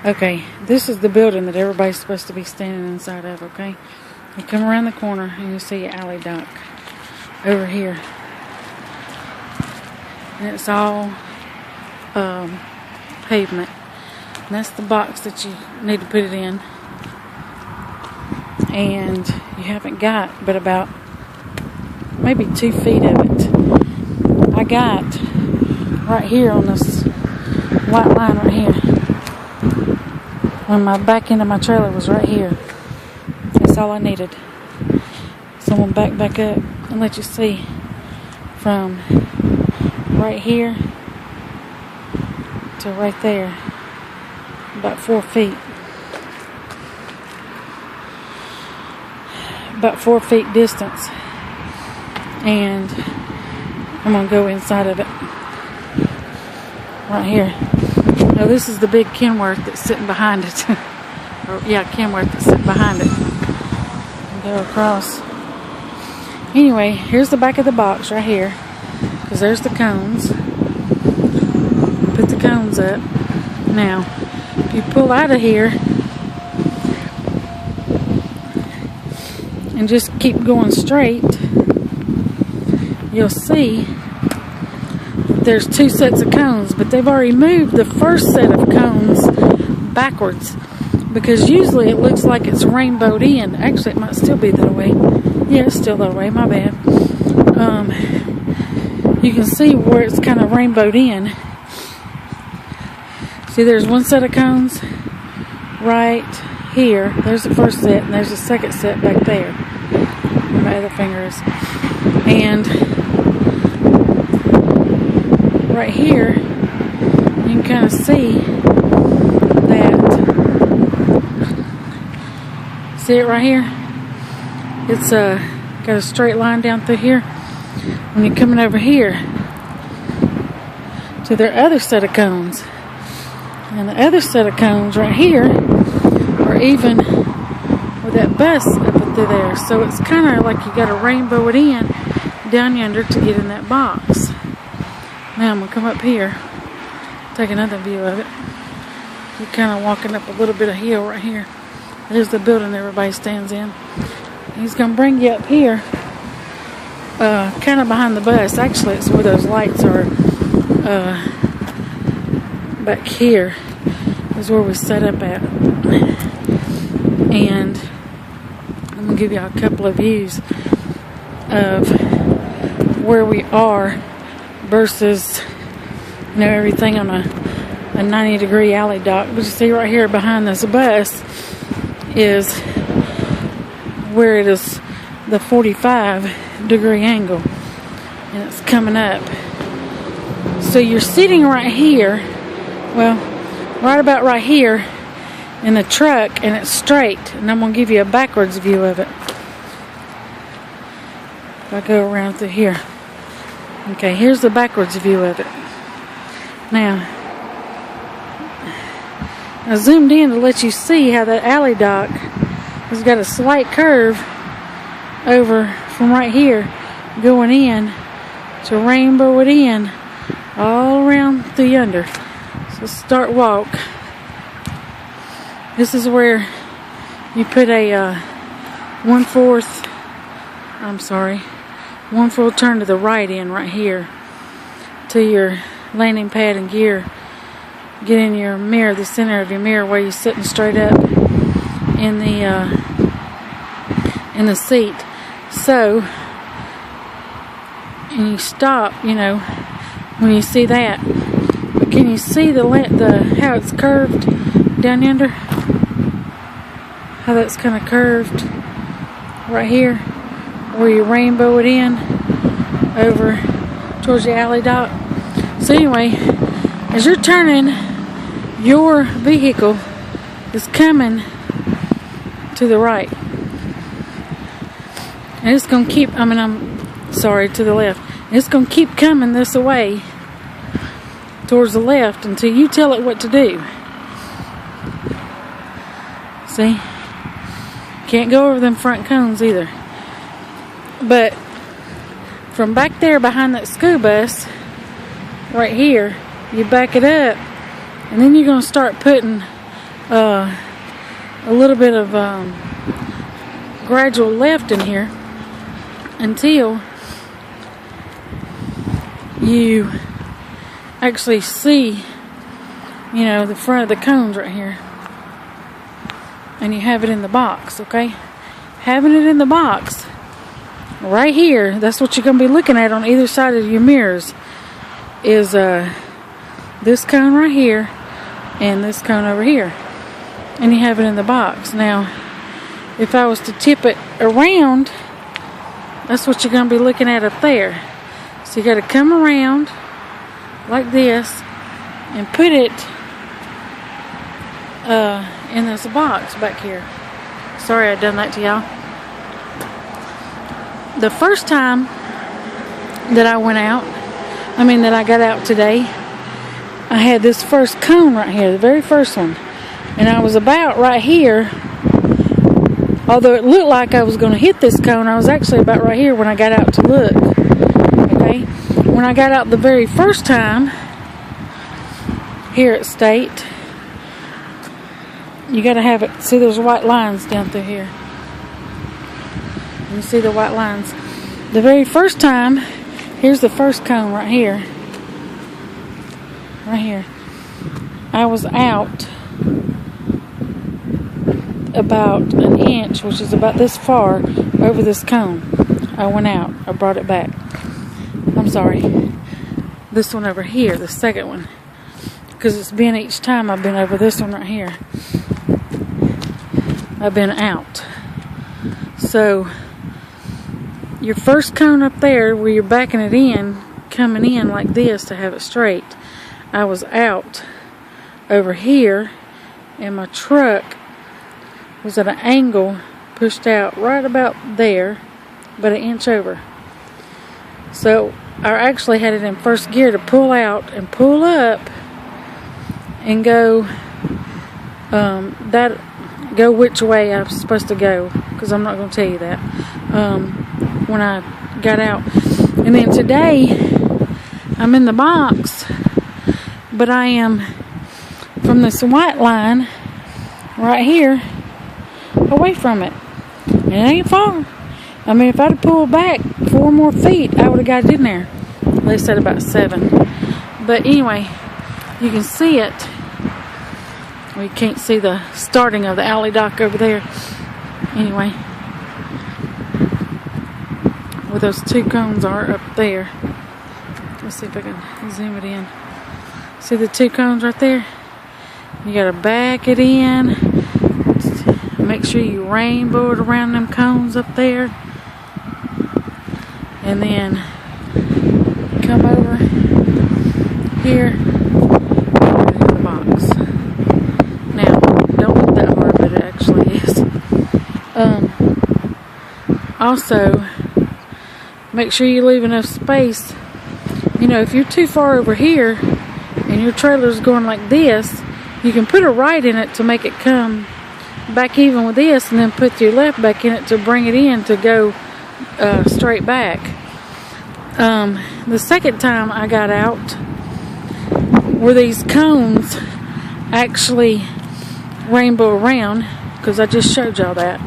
Okay, this is the building that everybody's supposed to be standing inside of, okay? You come around the corner and you see an alley dock over here. And it's all pavement. And that's the box that you need to put it in. And you haven't got but about maybe 2 feet of it. I got right here on this white line right here. When my back end of my trailer was right here. That's all I needed. So I'm going to back up and let you see from right here to right there. About 4 feet. About 4 feet distance. And I'm going to go inside of it. Right here. Now this is the big Kenworth that's sitting behind it. Kenworth that's sitting behind it. And go across. Anyway, here's the back of the box right here. Because there's the cones. Put the cones up. Now, if you pull out of here and just keep going straight, you'll see there's 2 sets of cones, but they've already moved the first set of cones backwards because usually it looks like it's rainbowed in. Actually, it might still be that way. Yeah, it's still that way, my bad. You can see where it's kind of rainbowed in. See, there's 1 set of cones right here. There's the first set, and there's the second set back there where my other finger is. And right here, you can kind of see that. See it right here? It's got a straight line down through here. When you're coming over here to their other set of cones, and the other set of cones right here are even with that bus up through there. So it's kind of like you got to rainbow it in down yonder to get in that box. Now I'm going to come up here, take another view of it. You're kind of walking up a little bit of hill right here. There's the building everybody stands in. He's going to bring you up here, kind of behind the bus. Actually, it's where those lights are. Back here is where we set up at. And I'm going to give you a couple of views of where we are versus, everything on a 90-degree alley dock. But you see right here behind this bus is where it is the 45-degree angle. And it's coming up. So you're sitting right here, well, right about right here in the truck, and it's straight. And I'm going to give you a backwards view of it. If I go around through here. Okay, here's the backwards view of it. Now, I zoomed in to let you see how that alley dock has got a slight curve over from right here going in to rainbow it in all around through yonder. So start walk. This is where you put a 1/4 turn to the right in right here to your landing pad and gear. Get in your mirror, the center of your mirror where you're sitting straight up in the seat. So, and you stop, when you see that. But can you see the how it's curved down yonder? How that's kind of curved right here, where you rainbow it in over towards the alley dock. So anyway, as you're turning, your vehicle is coming to the right. And it's going to keep, to the left. It's going to keep coming this way towards the left until you tell it what to do. See? Can't go over them front cones either. But from back there behind that school bus, right here, you back it up, and then you're going to start putting a little bit of gradual left in here until you actually see, you know, the front of the cones right here, and you have it in the box. Okay, having it in the box right here, that's what you're going to be looking at on either side of your mirrors, is this cone right here and this cone over here, and you have it in the box. Now if I was to tip it around, that's what you're going to be looking at up there. So you got to come around like this and put it in this box back here. Sorry I done that to y'all. The first time that I went out, that I got out today, I had this first cone right here, the very first one, and I was about right here. Although it looked like I was going to hit this cone, I was actually about right here when I got out to look. Okay, when I got out the very first time here at State, you got to have it. See, there's white lines down through here. You see the white lines. The very first time, here's the first cone right here. Right here. I was out about an inch, which is about this far, over this cone. I went out. I brought it back. I'm sorry. This one over here, the second one. Because it's been each time I've been over this one right here. I've been out. So your first cone up there where you're backing it in, coming in like this to have it straight, I was out over here, and my truck was at an angle, pushed out right about there, but an inch over. So I actually had it in first gear to pull out and pull up and go go which way I'm supposed to go, because I'm not going to tell you that when I got out. And then today I'm in the box, but I am from this white line right here away from it, and it ain't far. If I'd have pulled back 4 more feet, I would have got it in there. They said about 7, but anyway, you can see it. Well, you can't see the starting of the alley dock over there. Anyway, where those 2 cones are up there. Let's see if I can zoom it in. See the 2 cones right there? You gotta back it in. Make sure you rainbow it around them cones up there. And then come over here in the box. Now, don't look that hard, but it actually is. Also, make sure you leave enough space. If you're too far over here and your trailer's going like this, you can put a right in it to make it come back even with this, and then put your left back in it to bring it in to go straight back. The second time I got out, where these cones actually rainbow around, because I just showed y'all that,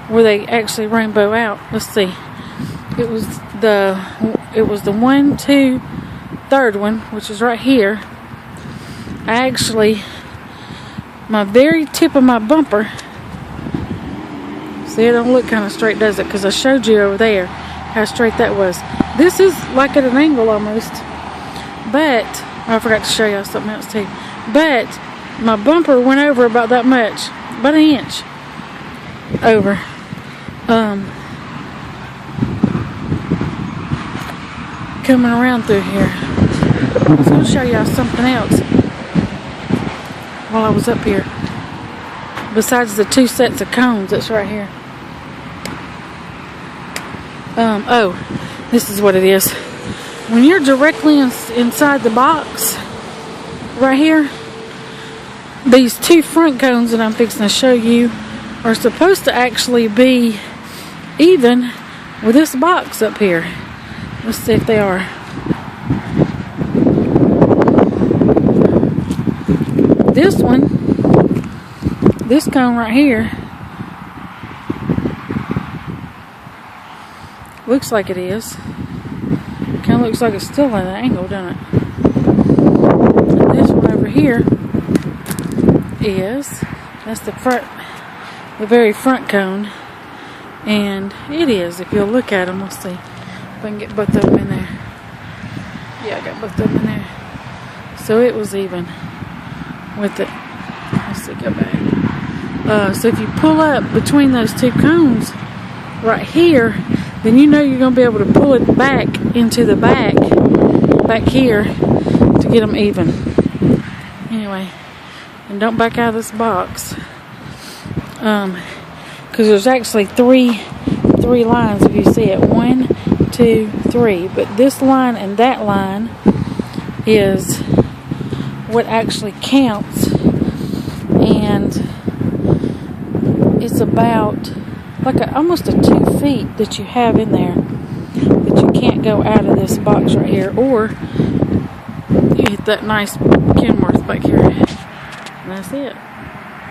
where they actually rainbow out. Let's see. It was the 1, 2, third one, which is right here. I actually, my very tip of my bumper, see, it don't look kind of straight, does it? Because I showed you over there how straight that was. This is like at an angle almost, but I forgot to show y'all something else too. But my bumper went over about that much, about an inch over. Coming around through here. I was going to show y'all something else while I was up here. Besides the 2 sets of cones that's right here. Oh, this is what it is. When you're directly inside the box, right here, these 2 front cones that I'm fixing to show you are supposed to actually be even with this box up here. Let's see if they are. this one, this cone right here, looks like it is. Kind of looks like it's still at an angle, doesn't it? And this one over here that's the front, the very front cone. And it is, if you'll look at them, we'll see if I can get both of them in there. Yeah, I got both of them in there. So it was even with it. Let's see, go back. So if you pull up between those two cones right here, then you know you're going to be able to pull it back into the back here to get them even. Anyway, and don't back out of this box. Because there's actually three lines if you see it. 1, 2, 3. But this line and that line is what actually counts. And it's about like almost 2 feet that you have in there that you can't go out of this box right here, or you hit that nice Kenworth back here. And that's it.